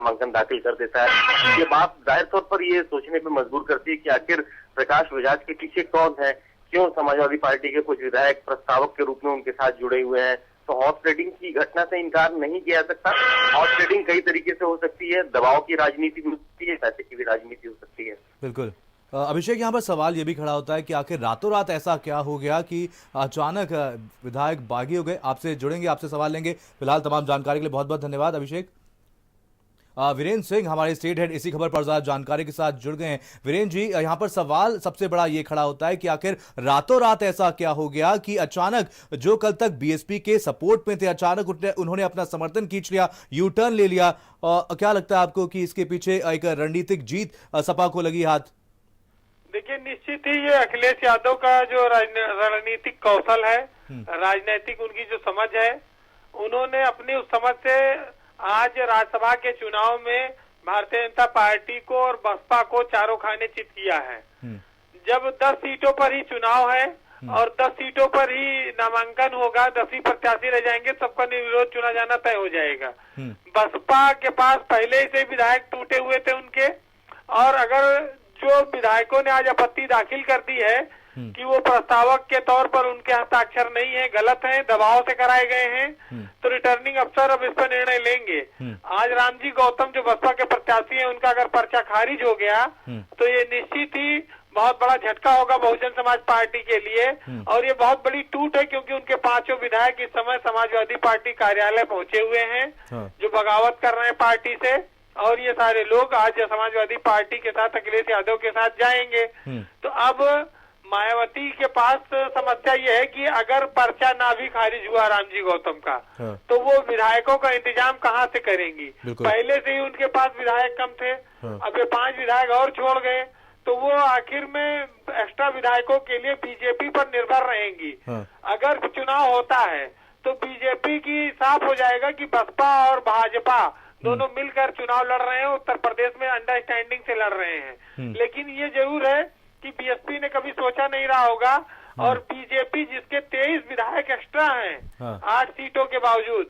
नामांकन दाखिल कर देता है। ये बात जाहिर तौर पर ये सोचने पे मजबूर करती है कि आखिर प्रकाश बजाज के पीछे कौन है, क्यों समाजवादी पार्टी के कुछ विधायक प्रस्तावक के रूप में उनके साथ जुड़े हुए हैं। तो हॉर्स ट्रेडिंग की घटना से इनकार नहीं किया जा सकता। हॉर्स ट्रेडिंग कई तरीके से हो सकती है, दबाव की राजनीति भी हो सकती है, पैसे की भी राजनीति हो सकती है। बिल्कुल। अभिषेक, यहाँ पर सवाल ये भी खड़ा होता है कि आखिर रातों रात ऐसा क्या हो गया कि अचानक विधायक बागी हो गए। आपसे जुड़ेंगे, आपसे सवाल लेंगे। फिलहाल तमाम जानकारी के लिए बहुत बहुत धन्यवाद अभिषेक। वीरेंद्र सिंह हमारे स्टेट हेड इसी खबर पर ज्यादा जानकारी के साथ जुड़ गए हैं। वीरेंद्र जी, यहाँ पर सवाल सबसे बड़ा ये खड़ा होता है कि आखिर रातों रात ऐसा क्या हो गया कि अचानक जो कल तक बीएसपी के सपोर्ट में थे, अचानक उन्होंने अपना समर्थन खींच लिया, यू टर्न ले लिया। क्या लगता है आपको कि इसके पीछे एक रणनीतिक जीत सपा को लगी हाथ? देखिए, निश्चित ही ये अखिलेश यादव का जो रणनीतिक कौशल है, राजनीतिक उनकी जो समझ है, उन्होंने अपनी उस समझ से आज राज्यसभा के चुनाव में भारतीय जनता पार्टी को और बसपा को चारों खाने चित किया है। जब 10 सीटों पर ही चुनाव है और 10 सीटों पर ही नामांकन होगा, 10 ही प्रत्याशी रह जाएंगे, सबका निर्विरोध चुना जाना तय हो जाएगा। बसपा के पास पहले से विधायक टूटे हुए थे उनके, और अगर जो विधायकों ने आज आपत्ति दाखिल कर दी है कि वो प्रस्तावक के तौर पर उनके हस्ताक्षर नहीं है, गलत है, दबाव से कराए गए हैं, तो रिटर्निंग अफसर अब इस पर निर्णय लेंगे। आज रामजी गौतम जो बसपा के प्रत्याशी हैं, उनका अगर पर्चा खारिज हो गया तो ये निश्चित ही बहुत बड़ा झटका होगा बहुजन समाज पार्टी के लिए, और ये बहुत बड़ी टूट है, क्योंकि उनके 5 विधायक इस समय समाजवादी पार्टी कार्यालय पहुंचे हुए हैं, जो बगावत कर रहे हैं पार्टी से, और ये सारे लोग आज समाजवादी पार्टी के साथ अखिलेश यादव के साथ जाएंगे। तो अब मायावती के पास समस्या ये है कि अगर पर्चा ना भी खारिज हुआ रामजी गौतम का, तो वो विधायकों का इंतजाम कहाँ से करेंगी? पहले से ही उनके पास विधायक कम थे, अब ये 5 विधायक और छोड़ गए, तो वो आखिर में एक्स्ट्रा विधायकों के लिए बीजेपी पर निर्भर रहेंगी। अगर चुनाव होता है तो बीजेपी की साफ हो जाएगा कि बसपा और भाजपा दोनों मिलकर चुनाव लड़ रहे हैं, उत्तर प्रदेश में अंडरस्टैंडिंग से लड़ रहे हैं। लेकिन ये जरूर है कि बीएसपी ने कभी सोचा नहीं रहा होगा, और बीजेपी जिसके 23 विधायक एक्स्ट्रा हैं 8 सीटों के बावजूद,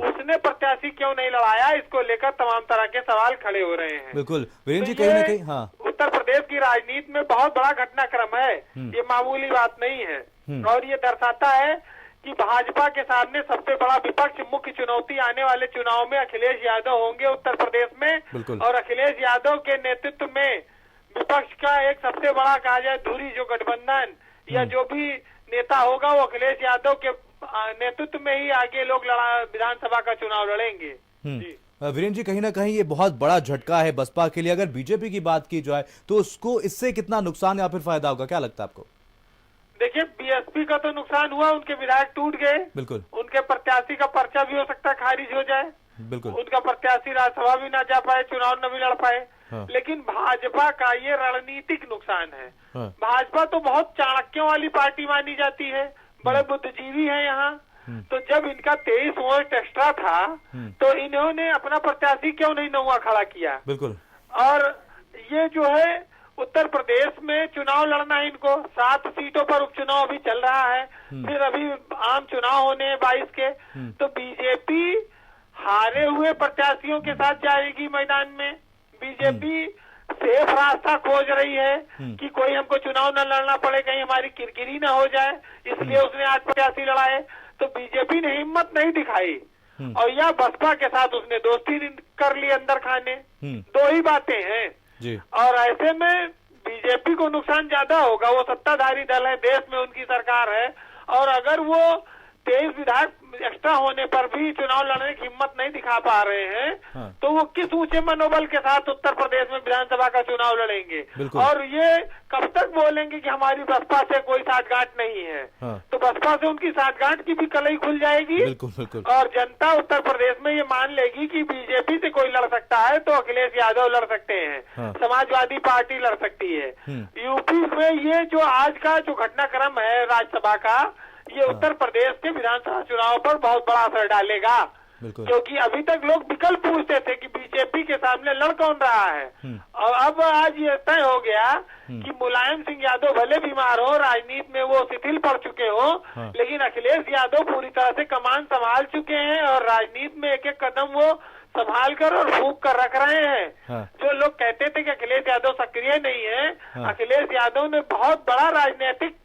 उसने प्रत्याशी क्यों नहीं लड़ाया, इसको लेकर तमाम तरह के सवाल खड़े हो रहे हैं। बिल्कुल वीरेंद्र जी, कहीं ना कहीं उत्तर प्रदेश की राजनीति में बहुत बड़ा घटनाक्रम है, ये मामूली बात नहीं है, और ये दर्शाता है कि भाजपा के सामने सबसे बड़ा विपक्ष, मुख्य चुनौती आने वाले चुनाव में अखिलेश यादव होंगे उत्तर प्रदेश में, और अखिलेश यादव के नेतृत्व में विपक्ष का एक सबसे बड़ा कहा जाए धुरी जो गठबंधन या जो भी नेता होगा, वो अखिलेश यादव के नेतृत्व में ही आगे लोग विधानसभा का चुनाव लड़ेंगे। वीरेंद्र जी, कहीं ना कहीं ये बहुत बड़ा झटका है बसपा के लिए। अगर बीजेपी की बात की जाए तो उसको इससे कितना नुकसान या फिर फायदा होगा, क्या लगता है आपको? देखिए, बीएसपी का तो नुकसान हुआ, उनके विधायक टूट गए, बिल्कुल, उनके प्रत्याशी का पर्चा भी हो सकता है खारिज हो जाए, बिल्कुल, उनका प्रत्याशी राज्यसभा भी ना जा पाए, चुनाव न भी लड़ पाए। लेकिन भाजपा का ये रणनीतिक नुकसान है। भाजपा तो बहुत चाणक्यों वाली पार्टी मानी जाती है, बड़े बुद्धिजीवी हैं यहाँ, तो जब इनका 23 वोट एक्स्ट्रा था तो इन्होंने अपना प्रत्याशी क्यों नहीं नौवा खड़ा किया? बिल्कुल, और ये जो है उत्तर प्रदेश में चुनाव लड़ना है इनको, 7 सीटों पर उपचुनाव अभी चल रहा है, फिर अभी आम चुनाव होने हैं 22 के, तो बीजेपी हारे हुए प्रत्याशियों के साथ जाएगी मैदान में। बीजेपी सेफ रास्ता खोज रही है कि कोई हमको चुनाव न लड़ना पड़े, कहीं हमारी किरकिरी न हो जाए, इसलिए उसने आज प्रत्याशी लड़ाए। तो बीजेपी ने हिम्मत नहीं दिखाई, और या बसपा के साथ उसने दोस्ती कर ली अंदर खाने, 2 ही बातें हैं जी। और ऐसे में बीजेपी को नुकसान ज्यादा होगा, वो सत्ताधारी दल है, देश में उनकी सरकार है, और अगर वो 23 विधायक एक्स्ट्रा होने पर भी चुनाव लड़ने की हिम्मत नहीं दिखा पा रहे हैं, तो वो किस ऊंचे मनोबल के साथ उत्तर प्रदेश में विधानसभा का चुनाव लड़ेंगे? और ये कब तक बोलेंगे कि हमारी बसपा से कोई साठगांठ नहीं है? तो बसपा से उनकी साठगांठ की भी कलई खुल जाएगी, और जनता उत्तर प्रदेश में ये मान लेगी कि बीजेपी से कोई लड़ सकता है तो अखिलेश यादव लड़ सकते हैं, समाजवादी पार्टी लड़ सकती है। यूपी में ये जो आज का जो घटनाक्रम है राज्यसभा का, ये उत्तर प्रदेश के विधानसभा चुनाव पर बहुत बड़ा असर डालेगा, क्योंकि अभी तक लोग विकल्प पूछते थे कि बीजेपी के सामने लड़ कौन रहा है, और अब आज ये तय हो गया कि मुलायम सिंह यादव भले बीमार हो, राजनीति में वो शिथिल पड़ चुके हो, लेकिन अखिलेश यादव पूरी तरह से कमान संभाल चुके हैं, और राजनीति में एक एक कदम वो संभाल कर और फूंक कर रख रहे हैं। हाँ। जो लोग कहते थे कि अखिलेश यादव सक्रिय नहीं है, हाँ। अखिलेश यादव ने बहुत बड़ा राजनीतिक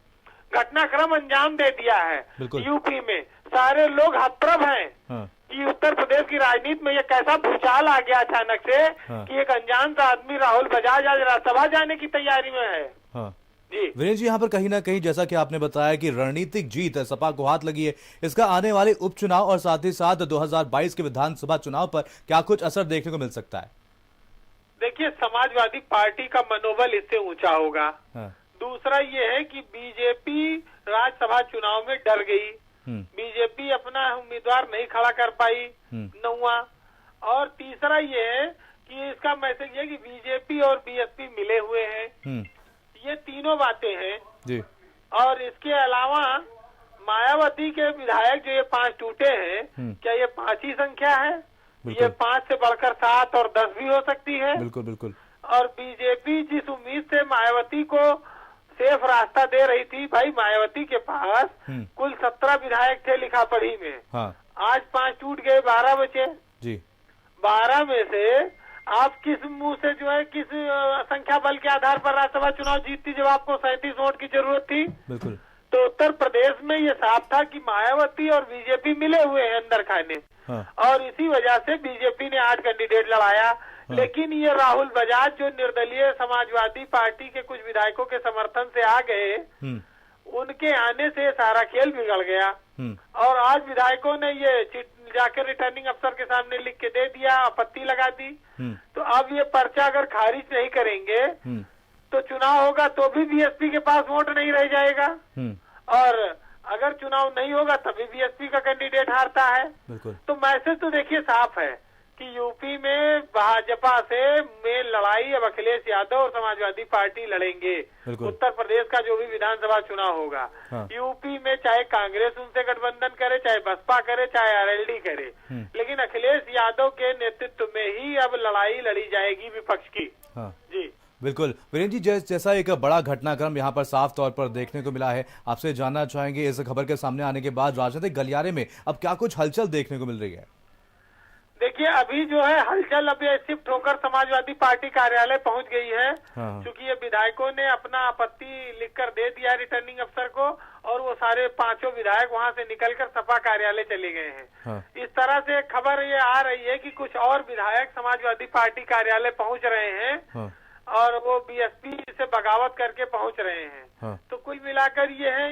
घटनाक्रम अंजाम दे दिया है। बिल्कुल। यूपी में सारे लोग हतप्रभ हैं हाँ। कि उत्तर प्रदेश की राजनीति में ये कैसा भूचाल आ गया अचानक से, हाँ। कि एक अनजान सा आदमी राहुल बजाज आज राज्यसभा जाने की तैयारी में है। हाँ। जी वीरेंद्र जी, यहाँ पर कहीं ना कहीं जैसा कि आपने बताया कि रणनीतिक जीत है, सपा को हाथ लगी है, इसका आने वाले उपचुनाव और साथ ही साथ 2022 के विधानसभा चुनाव पर क्या कुछ असर देखने को मिल सकता है? देखिए, समाजवादी पार्टी का मनोबल इससे ऊंचा होगा। हाँ। दूसरा ये है कि बीजेपी राज्यसभा चुनाव में डर गई, बीजेपी अपना उम्मीदवार नहीं खड़ा कर पाई, नौवा। और तीसरा ये है कि इसका मैसेज ये कि बीजेपी और बीएसपी मिले हुए हैं, ये तीनों बातें हैं जी। और इसके अलावा मायावती के विधायक जो ये 5 टूटे हैं, क्या ये 5 ही संख्या है? ये 5 से बढ़कर 7 और 10 भी हो सकती है। बिल्कुल बिल्कुल। और बीजेपी जिस उम्मीद से मायावती को सेफ रास्ता दे रही थी, भाई मायावती के पास कुल 17 विधायक थे लिखा पढ़ी में। हाँ। आज 5 टूट गए, 12 बचे जी। 12 में से आप किस मुंह से जो है, किस संख्या बल के आधार पर राज्यसभा चुनाव जीतती जब आपको 37 वोट की जरूरत थी? बिल्कुल। तो उत्तर प्रदेश में ये साफ था कि मायावती और बीजेपी मिले हुए हैं अंदर खाने। हाँ। और इसी वजह से बीजेपी ने 8 कैंडिडेट लड़ाया। लेकिन ये राहुल बजाज जो निर्दलीय समाजवादी पार्टी के कुछ विधायकों के समर्थन से आ गए, उनके आने से सारा खेल बिगड़ गया। और आज विधायकों ने ये जाकर रिटर्निंग अफसर के सामने लिख के दे दिया, आपत्ति लगा दी। तो अब ये पर्चा अगर खारिज नहीं करेंगे तो चुनाव होगा तो भी बीएसपी के पास वोट नहीं रह जाएगा, और अगर चुनाव नहीं होगा तभी बीएसपी का कैंडिडेट हारता है। तो मैसेज तो देखिए साफ है कि यूपी में भाजपा से मेन लड़ाई अब अखिलेश यादव और समाजवादी पार्टी लड़ेंगे। उत्तर प्रदेश का जो भी विधानसभा चुनाव होगा, यूपी में चाहे कांग्रेस उनसे गठबंधन करे, चाहे बसपा करे, चाहे आरएलडी करे, लेकिन अखिलेश यादव के नेतृत्व में ही अब लड़ाई लड़ी जाएगी विपक्ष की। जी बिल्कुल। वीरेंद्र जी, जैसा एक बड़ा घटनाक्रम यहाँ पर साफ तौर पर देखने को मिला है, आपसे जानना चाहेंगे इस खबर के सामने आने के बाद राजनीतिक गलियारे में अब क्या कुछ हलचल देखने को मिल रही है? देखिए, अभी जो है हलचल अभी शिफ्ट होकर समाजवादी पार्टी कार्यालय पहुंच गई है। क्योंकि ये विधायकों ने अपना आपत्ति लिखकर दे दिया रिटर्निंग अफसर को, और वो सारे 5 विधायक वहां से निकलकर सपा कार्यालय चले गए हैं। इस तरह से खबर ये आ रही है कि कुछ और विधायक समाजवादी पार्टी कार्यालय पहुंच रहे हैं और वो बीएसपी से बगावत करके पहुंच रहे हैं। तो कुल मिलाकर ये है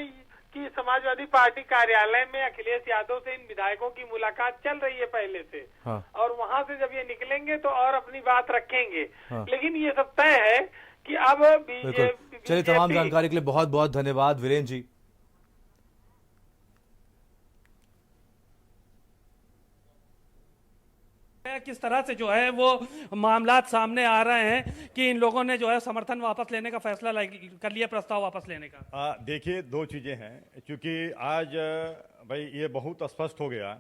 कि समाजवादी पार्टी कार्यालय में अखिलेश यादव से इन विधायकों की मुलाकात चल रही है पहले से। और वहां से जब ये निकलेंगे तो और अपनी बात रखेंगे। लेकिन ये सब तय है कि अब बीजेपी। चलिए, तमाम जानकारी के लिए बहुत बहुत धन्यवाद वीरेंद्र जी। किस तरह से जो है वो मामलात सामने आ रहे हैं कि इन लोगों ने जो है समर्थन वापस लेने का फैसला कर लिया, प्रस्ताव वापस लेने का। देखिए, 2 चीजें हैं, क्योंकि आज भाई ये बहुत स्पष्ट हो गया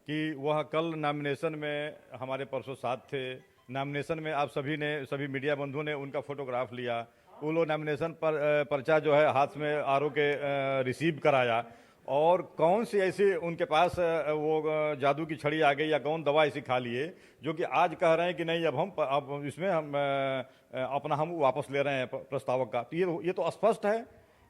कि वह कल नॉमिनेशन में हमारे परसों साथ थे। नॉमिनेशन में आप सभी मीडिया बंधुओं ने उनका फोटोग्राफ लिया। वो लोग नॉमिनेशन पर पर्चा जो है हाथ में आरओ के रिसीव कराया, और कौन सी ऐसी उनके पास वो जादू की छड़ी आ गई या कौन दवा ऐसी खा लिए जो कि आज कह रहे हैं कि नहीं, अब इसमें हम अपना वापस ले रहे हैं प्रस्तावक का। तो ये तो स्पष्ट है।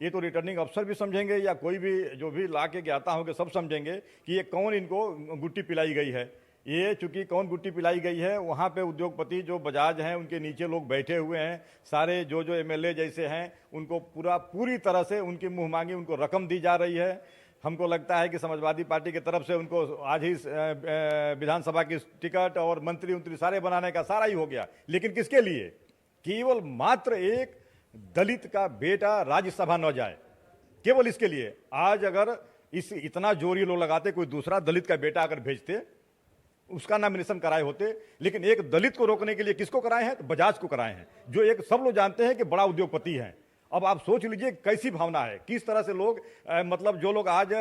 ये तो रिटर्निंग अफसर भी समझेंगे या कोई भी जो भी ला के आता होगा सब समझेंगे कि ये कौन इनको गुट्टी पिलाई गई है। ये चूंकि कौन गुट्टी पिलाई गई है, वहाँ पे उद्योगपति जो बजाज हैं उनके नीचे लोग बैठे हुए हैं, सारे जो एमएलए जैसे हैं उनको पूरी तरह से उनकी मुँह मांगी उनको रकम दी जा रही है। हमको लगता है कि समाजवादी पार्टी की तरफ से उनको आज ही विधानसभा की टिकट और मंत्री सारे बनाने का सारा ही हो गया। लेकिन किसके लिए? केवल मात्र एक दलित का बेटा राज्यसभा न जाए, केवल इसके लिए। आज अगर इतना जोर ये लोग लगाते, कोई दूसरा दलित का बेटा अगर भेजते, उसका नॉमिनेशन कराए होते, लेकिन एक दलित को रोकने के लिए किसको कराए हैं? तो बजाज को कराए हैं, जो एक सब लोग जानते हैं कि बड़ा उद्योगपति हैं। अब आप सोच लीजिए कैसी भावना है, किस तरह से लोग मतलब जो लोग आज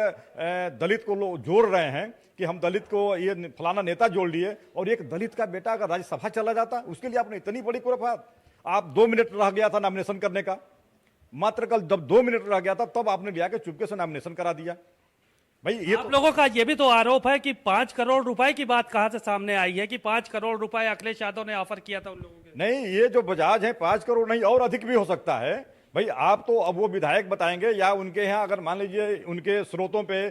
दलित को लोग जोड़ रहे हैं कि हम दलित को ये फलाना नेता जोड़ लिए, और एक दलित का बेटा अगर राज्यसभा चला जाता, उसके लिए आपने इतनी बड़ी खुराफात। आप 2 मिनट रह गया था नॉमिनेशन करने का, मात्र कल जब 2 मिनट रह गया था तब आपने लिया के चुपके से नॉमिनेशन करा दिया। भाई ये आप लोगों का ये भी तो आरोप है कि 5 करोड़ रुपए की बात कहां से सामने आई है कि 5 करोड़ रुपए अखिलेश यादव ने ऑफर किया था उन लोगों के। नहीं, ये जो बजाज है 5 करोड़ नहीं और अधिक भी हो सकता है। भाई आप तो अब वो विधायक बताएंगे या उनके यहाँ अगर मान लीजिए उनके स्रोतों पे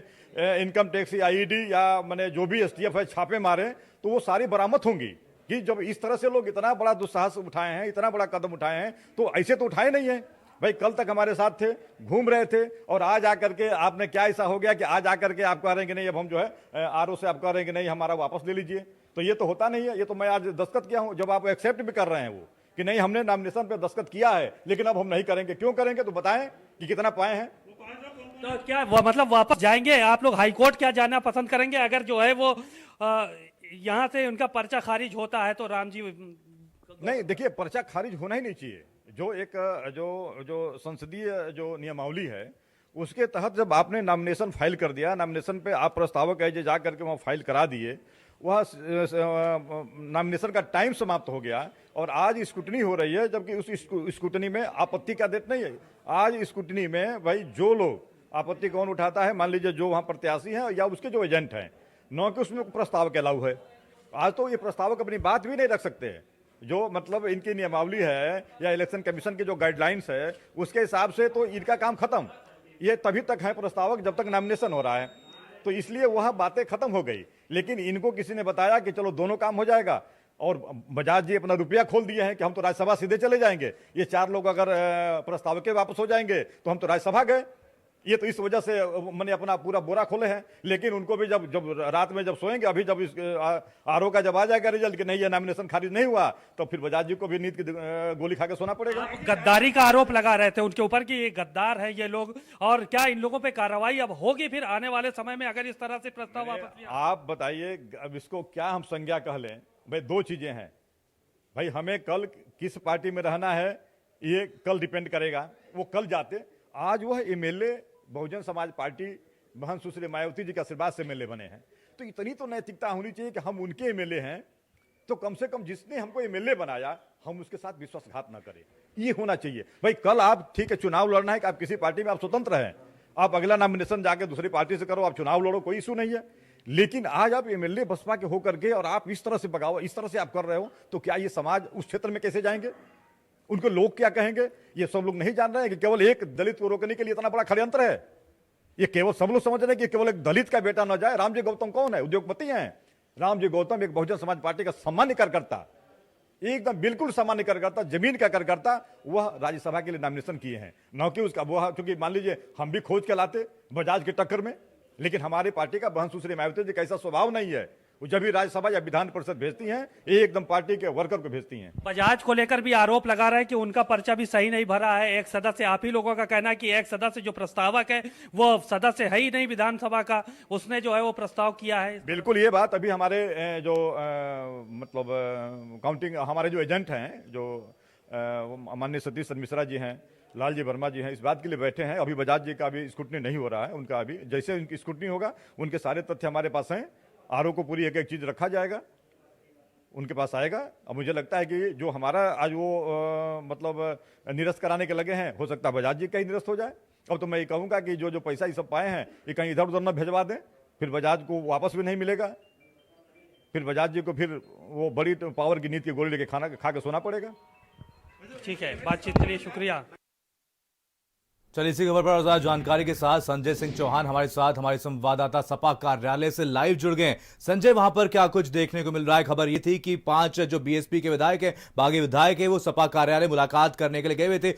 इनकम टैक्स या ईडी या मैंने जो भी एसटीएफ है छापे मारे तो वो सारी बरामद होंगी कि जब इस तरह से लोग इतना बड़ा दुस्साहस उठाए हैं, इतना बड़ा कदम उठाए हैं, तो ऐसे तो उठाए नहीं है। भाई कल तक हमारे साथ थे, घूम रहे थे, और आज आकर के आपने क्या ऐसा हो गया कि आज आकर के आप कह रहे हैं कि नहीं अब हम जो है आरओ से आप कह रहे हैं कि नहीं हमारा वापस ले लीजिए। तो ये तो होता नहीं है। ये तो मैं आज दस्तखत किया हूं, जब आप एक्सेप्ट भी कर रहे हैं वो कि नहीं हमने नॉमिनेशन पे दस्तखत किया है लेकिन अब हम नहीं करेंगे। क्यों करेंगे तो बताएं कि कितना पाए हैं। तो क्या मतलब वापस जाएंगे आप लोग? हाईकोर्ट क्या जाना पसंद करेंगे अगर जो है वो यहाँ से उनका पर्चा खारिज होता है तो राम जी? नहीं देखिए, पर्चा खारिज होना ही नहीं चाहिए। जो एक जो संसदीय जो नियमावली है उसके तहत जब आपने नॉमिनेशन फाइल कर दिया, नॉमिनेशन पे आप प्रस्तावक है जा करके वहाँ फाइल करा दिए, वह नॉमिनेशन का टाइम समाप्त हो गया और आज स्क्रूटनी हो रही है, जबकि उस स्क्रूटनी में आपत्ति का डेट नहीं है। आज स्क्रूटनी में भाई जो लोग आपत्ति कौन उठाता है, मान लीजिए जो वहाँ प्रत्याशी हैं या उसके जो एजेंट हैं, न कि उसमें प्रस्तावक अलाउ है। आज तो ये प्रस्तावक अपनी बात भी नहीं रख सकते हैं। जो मतलब इनकी नियमावली है या इलेक्शन कमीशन की जो गाइडलाइंस है उसके हिसाब से तो इनका काम खत्म। ये तभी तक है प्रस्तावक जब तक नॉमिनेशन हो रहा है, तो इसलिए वह बातें खत्म हो गई। लेकिन इनको किसी ने बताया कि चलो दोनों काम हो जाएगा, और बजाज जी अपना रुपया खोल दिए हैं कि हम तो राज्यसभा सीधे चले जाएंगे। ये 4 लोग अगर प्रस्तावक के वापस हो जाएंगे तो हम तो राज्यसभा गए। ये तो इस वजह से मैंने अपना पूरा बोरा खोले हैं। लेकिन उनको भी जब रात में जब सोएंगे, अभी जब इस आरओ का जब आ जाएगा रिजल्ट कि नहीं ये नॉमिनेशन खारिज नहीं हुआ, तो फिर बजाज जी को भी नींद की गोली खा के सोना पड़ेगा। गद्दारी का आरोप लगा रहे थे उनके ऊपर कि ये गद्दार है ये लोग, और क्या इन लोगों पे कार्रवाई अब होगी फिर आने वाले समय में अगर इस तरह से प्रस्ताव वापस लिया? आप बताइए अब इसको क्या हम संज्ञा कह लें। भाई 2 चीजें हैं। भाई हमें कल किस पार्टी में रहना है ये कल डिपेंड करेगा। वो कल जाते, आज वह एमएलए बहुजन समाज पार्टी महंत सुश्री मायावती जी के आशीर्वाद से एमएलए बने हैं, तो इतनी तो नैतिकता होनी चाहिए कि हम उनके एमएलए हैं तो कम से कम जिसने हमको एमएलए बनाया हम उसके साथ विश्वासघात ना करें। ये होना चाहिए। भाई कल आप ठीक है चुनाव लड़ना है कि आप किसी पार्टी में आप स्वतंत्र हैं, आप अगला नॉमिनेशन जाके दूसरी पार्टी से करो, आप चुनाव लड़ो, कोई इशू नहीं है। लेकिन आज आप एमएलए बसपा के होकर के और आप इस तरह से बगावत, इस तरह से आप कर रहे हो, तो क्या ये समाज उस क्षेत्र में कैसे जाएंगे? उनको लोग क्या कहेंगे? ये सब लोग नहीं जान रहे हैं कि केवल एक दलित को रोकने के लिए इतना बड़ा षड्यंत्र है। ये केवल सब लोग समझ रहे हैं कि केवल एक दलित का बेटा न जाए। रामजी गौतम कौन है? उद्योगपति हैं। रामजी गौतम एक बहुजन समाज पार्टी का सामान्य कार्यकर्ता, एकदम बिल्कुल सामान्य कार्यकर्ता, जमीन का कार्यकर्ता, वह राज्यसभा के लिए नॉमिनेशन किए हैं। न कि उसका वो, क्योंकि मान लीजिए हम भी खोज के लाते बजाज की टक्कर में, लेकिन हमारी पार्टी का महंत सुश्री मायावती जी का ऐसा स्वभाव नहीं है। वो जब भी राज्यसभा या विधान परिषद भेजती हैं एकदम पार्टी के वर्कर को भेजती हैं। बजाज को लेकर भी आरोप लगा रहा है कि उनका पर्चा भी सही नहीं भरा है। एक सदस्य, आप ही लोगों का कहना है कि एक सदस्य जो प्रस्तावक है वो सदस्य है ही नहीं विधानसभा का, उसने जो है वो प्रस्ताव किया है। बिल्कुल ये बात अभी हमारे जो मतलब काउंटिंग हमारे जो एजेंट हैं, जो माननीय सतीश मिश्रा जी हैं, लालजी वर्मा जी हैं, इस बात के लिए बैठे हैं। अभी बजाज जी का अभी स्क्रूटनी नहीं हो रहा है, उनका अभी जैसे उनकी स्क्रूटनी होगा उनके सारे तथ्य हमारे पास हैं। आरओ को पूरी एक एक चीज रखा जाएगा, उनके पास आएगा। अब मुझे लगता है कि जो हमारा आज वो मतलब निरस्त कराने के लगे हैं, हो सकता है बजाज जी का ही निरस्त हो जाए। अब तो मैं ये कहूँगा कि जो पैसा ये सब पाए हैं ये कहीं इधर उधर न भेजवा दें, फिर बजाज को वापस भी नहीं मिलेगा। फिर बजाज जी को फिर वो बड़ी पावर की नीति की गोली लेके खा के सोना पड़ेगा। ठीक है, बातचीत के लिए शुक्रिया। चलिए इसी खबर पर और ज्यादा जानकारी के साथ संजय सिंह चौहान हमारे साथ, हमारे संवाददाता सपा कार्यालय से लाइव जुड़ गए। संजय, वहां पर क्या कुछ देखने को मिल रहा है? खबर ये थी कि 5 जो बीएसपी के विधायक है, बागी विधायक है, वो सपा कार्यालय मुलाकात करने के लिए गए हुए थे।